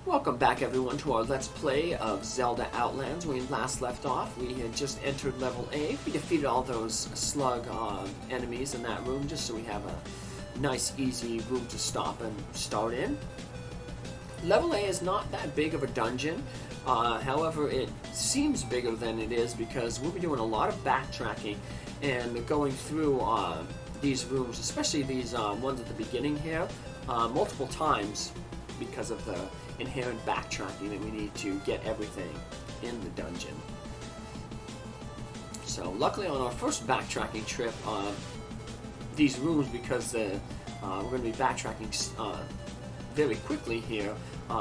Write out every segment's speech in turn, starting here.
Welcome back everyone to our Let's Play of Zelda Outlands. When we last left off, we had just entered level A. We defeated all those slug enemies in that room just so we have a nice easy room to stop and start in. Level A is not that big of a dungeon, however it seems bigger than it is because we'll be doing a lot of backtracking and going through these rooms, especially these ones at the beginning here, multiple times because of the inherent backtracking that we need to get everything in the dungeon. So luckily on our first backtracking trip, these rooms, because we're going to be backtracking very quickly here,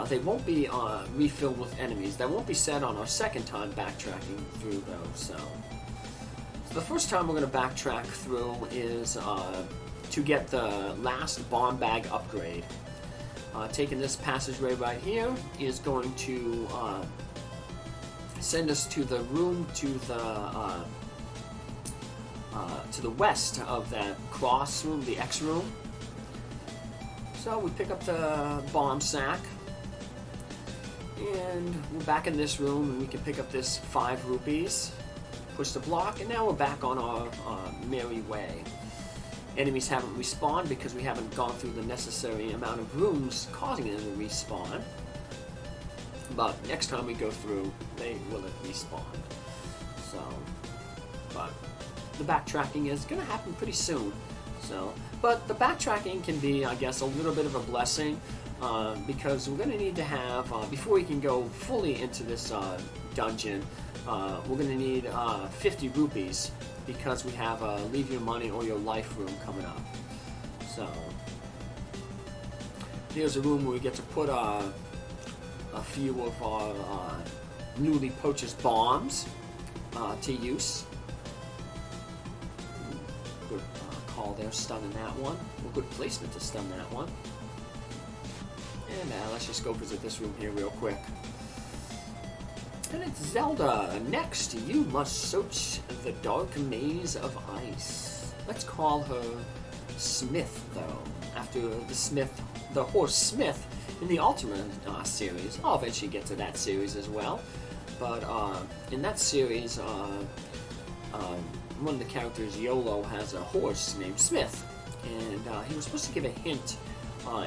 they won't be refilled with enemies. That won't be said on our second time backtracking through though. So the first time we're going to backtrack through is to get the last bomb bag upgrade. Taking this passageway right here is going to send us to the room to the west of that cross room, the X room. So we pick up the bomb sack, and we're back in this room, and we can pick up this 5 rupees, push the block, and now we're back on our merry way. Enemies haven't respawned because we haven't gone through the necessary amount of rooms causing them to respawn. But next time we go through, they will have respawned. So, but the backtracking is going to happen pretty soon. So, but the backtracking can be, I guess, a little bit of a blessing because we're going to need to have, before we can go fully into this dungeon, we're going to need 50 rupees. Because we have a leave your money or your life room coming up. So here's a room where we get to put a few of our newly purchased bombs to use. Good call there, stunning that one. Well, good placement to stun that one. And let's just go visit this room here real quick. And it's Zelda. Next, you must search the dark maze of ice. Let's call her Smith, though, after the horse Smith in the Ultimate series. I'll eventually get to that series as well. But in that series, one of the characters, Yolo, has a horse named Smith. And he was supposed to give a hint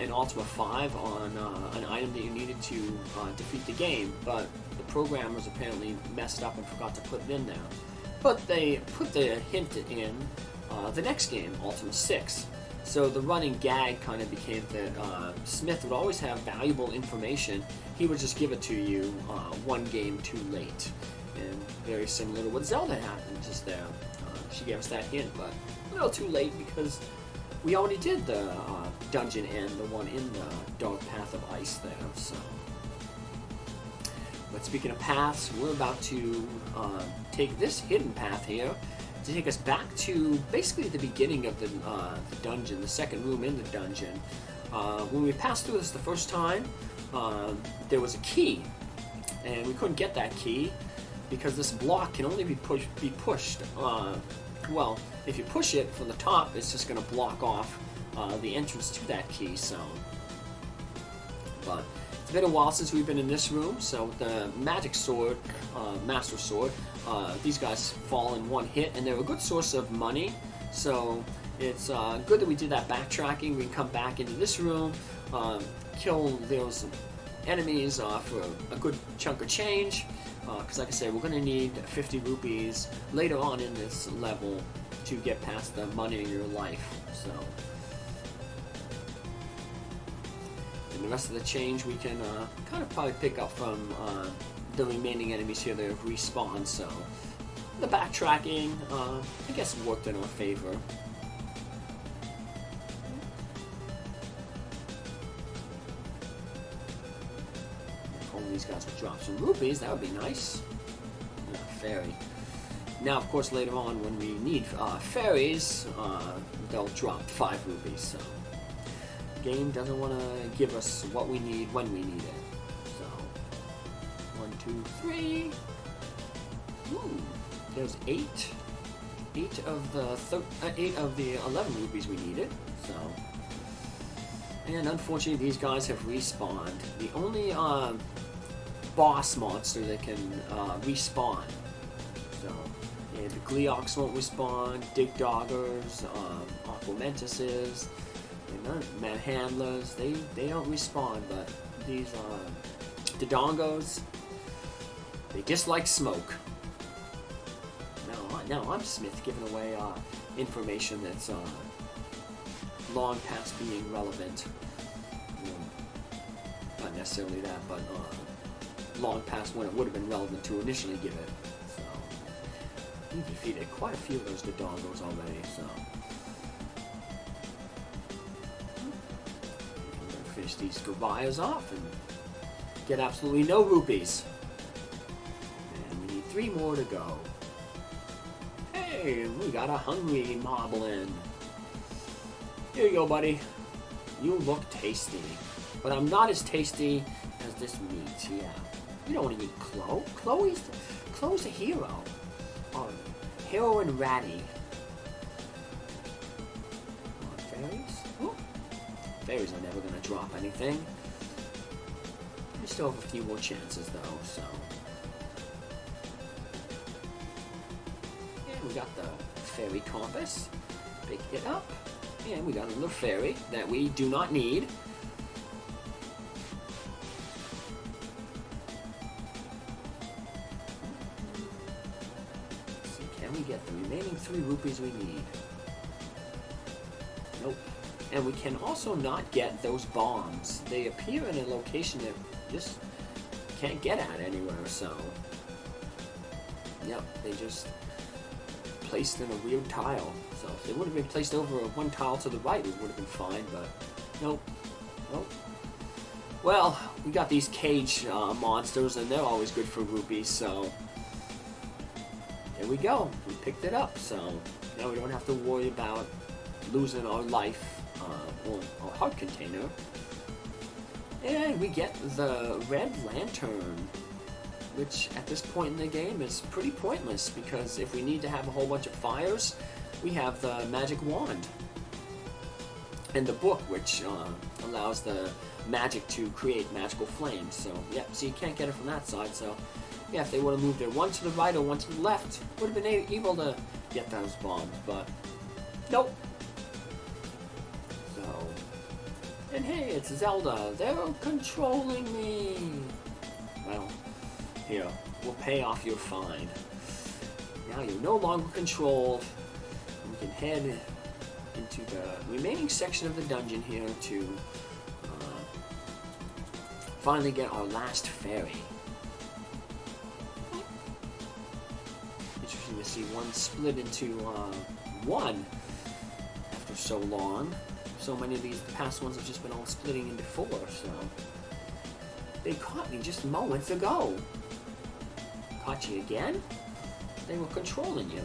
in Ultima 5 on an item that you needed to defeat the game, but the programmers apparently messed up and forgot to put it in there. But they put the hint in the next game, Ultima 6. So the running gag kind of became that Smith would always have valuable information. He would just give it to you one game too late. And very similar to what Zelda happened just there. She gave us that hint, but a little too late because we already did the dungeon and the one in the Dark Path of Ice there, so. But speaking of paths, we're about to take this hidden path here to take us back to basically the beginning of the dungeon, the second room in the dungeon. When we passed through this the first time, there was a key, and we couldn't get that key because this block can only be pushed. Well, if you push it from the top, it's just going to block off the entrance to that key, so. But it's been a while since we've been in this room, so with the magic sword, master sword, these guys fall in one hit, and they're a good source of money, so it's good that we did that backtracking. We can come back into this room, kill those enemies for a good chunk of change, because like I said, we're going to need 50 rupees later on in this level to get past the money in your life, so. And the rest of the change we can kind of probably pick up from the remaining enemies here that have respawned, so. The backtracking, I guess, worked in our favor. These guys will drop some rupees, that would be nice. Fairy. Now, of course, later on when we need fairies, they'll drop 5 rupees, so. The game doesn't want to give us what we need when we need it. So, 1, 2, 3. Ooh, there's 8. 8 of the 11 rupees we needed, so. And unfortunately, these guys have respawned. The only boss monster that can respawn. So, yeah, the Gleox won't respawn, Digdoggers, Aquamentuses, Manhandlers, they don't respawn, but these Dodongos, they dislike smoke. Now I'm Smith giving away information that's long past being relevant. Not necessarily that, but long past when it would have been relevant to initially give it. So we defeated quite a few of those Dodongos already. So I'm gonna finish these Gobias off and get absolutely no rupees. And we need 3 more to go. Hey, we got a hungry moblin. Here you go, buddy. You look tasty. But I'm not as tasty as this meat, yeah. You don't want to eat Chloe. Chloe's a hero. Heroine Ratty. Fairies? Ooh. Fairies are never going to drop anything. We still have a few more chances, though, so... Yeah, we got the fairy compass. Big hit up. And we got another fairy that we do not need. Let's see, can we get the remaining 3 rupees we need? Nope. And we can also not get those bombs. They appear in a location that just can't get at anywhere, so... Yep, they just placed in a weird tile. So if they would have been placed over one tile to the right, it would have been fine, but nope. Nope. Well, we got these cage monsters, and they're always good for rupees, so there we go. We picked it up, so now we don't have to worry about losing our life or our heart container. And we get the red lantern, which at this point in the game is pretty pointless, because if we need to have a whole bunch of fires, we have the magic wand and the book, which allows the magic to create magical flames. So yeah, so you can't get it from that side. So yeah, if they would have moved it one to the right or one to the left, would have been able to get those bombs, but nope. So, and hey, it's Zelda. They're controlling me. Well, here, we'll pay off your fine. Now you're no longer controlled. We can head into the remaining section of the dungeon here to finally get our last fairy. Interesting to see one split into one after so long. So many of these past ones have just been all splitting into 4, so they caught me just moments ago. Caught you again? They were controlling you.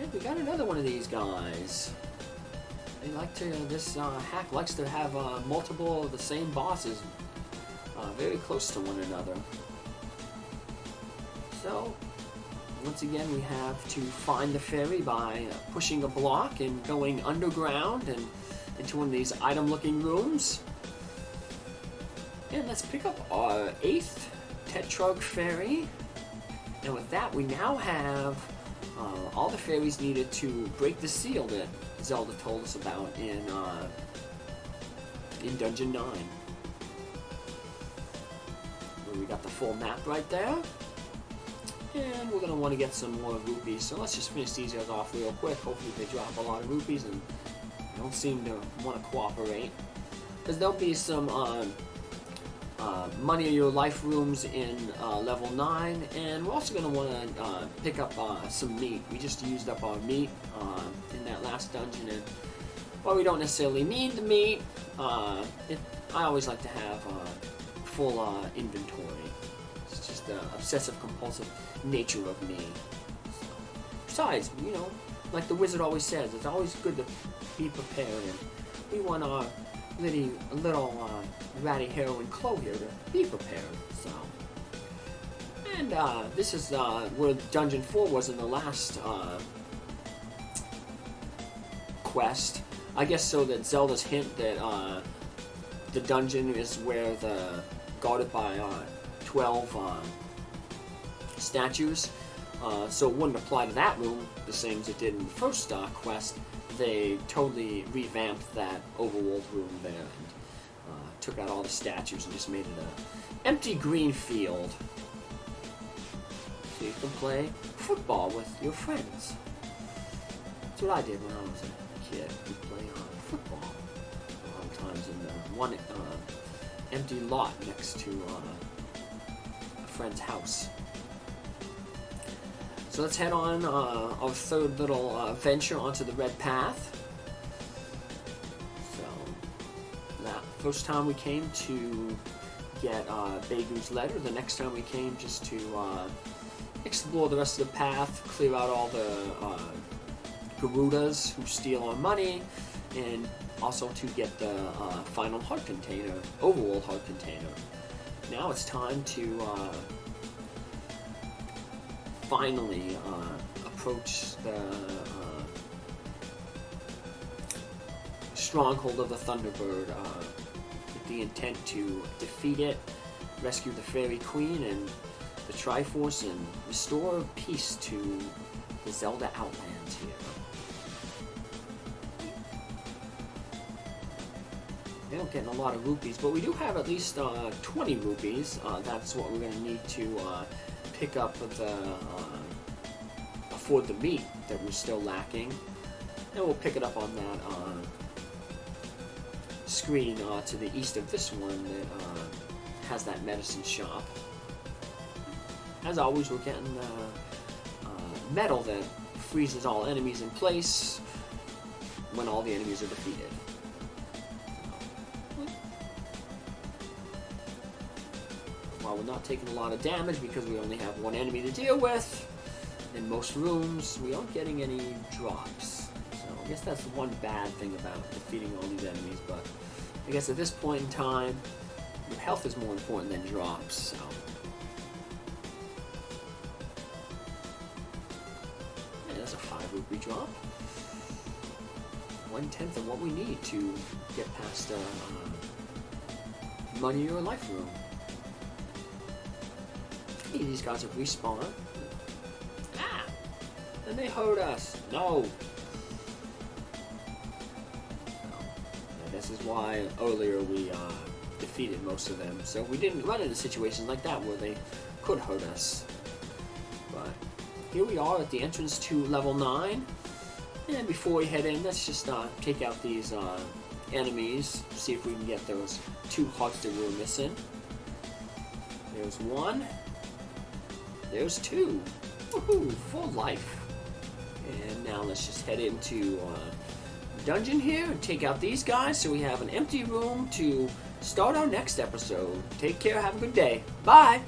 And we got another one of these guys. They like to, this hack likes to have multiple of the same bosses very close to one another. So, once again, we have to find the fairy by pushing a block and going underground and into one of these item-looking rooms. And let's pick up our 8th Tetrarch fairy. And with that, we now have all the fairies needed to break the seal that Zelda told us about in Dungeon 9. Where we got the full map right there. And we're going to want to get some more rupees, so let's just finish these guys off real quick. Hopefully they drop a lot of rupees and don't seem to want to cooperate. Because there'll be some money in your life rooms in level 9, and we're also going to want to pick up some meat. We just used up our meat in that last dungeon, and while we don't necessarily need the meat, I always like to have full inventory. It's just the obsessive-compulsive nature of me. Besides, you know, like the wizard always says, it's always good to be prepared, and we want our little ratty heroine Chloe here to be prepared. So, and this is where Dungeon 4 was in the last quest. I guess so that Zelda's hint that the dungeon is where the guarded by 12 statues. So it wouldn't apply to that room the same as it did in the first quest. They totally revamped that overworld room there and took out all the statues and just made it a empty green field. So you can play football with your friends. That's what I did when I was a kid. We'd play football a lot of times in the one empty lot next to a friend's house. So let's head on our third little venture onto the red path. So, that first time we came to get Begu's letter. The next time we came just to explore the rest of the path, clear out all the Garudas who steal our money, and also to get the final heart container, overworld heart container. Now it's time to finally approach the stronghold of the Thunderbird with the intent to defeat it, rescue the Fairy Queen and the Triforce, and restore peace to the Zelda Outlands here. We don't get a lot of rupees, but we do have at least 20 rupees. That's what we're going to need to pick up the afford the meat that we're still lacking, and we'll pick it up on that screen to the east of this one that has that medicine shop. As always, we're getting the medal that freezes all enemies in place when all the enemies are defeated. While we're not taking a lot of damage because we only have one enemy to deal with, in most rooms we aren't getting any drops. So I guess that's one bad thing about defeating all these enemies, but I guess at this point in time, your health is more important than drops, so. Yeah, that's a 5 rupee drop. 1/10 of what we need to get past money or life room. Hey, these guys have respawned. Ah! And they hurt us. No! So, this is why earlier we defeated most of them. So we didn't run into situations like that where they could hurt us. But here we are at the entrance to level 9. And before we head in, let's just take out these enemies. See if we can get those 2 hearts that we were missing. There's 1. There's 2. Woohoo! Full life. And now let's just head into dungeon here and take out these guys so we have an empty room to start our next episode. Take care, have a good day. Bye!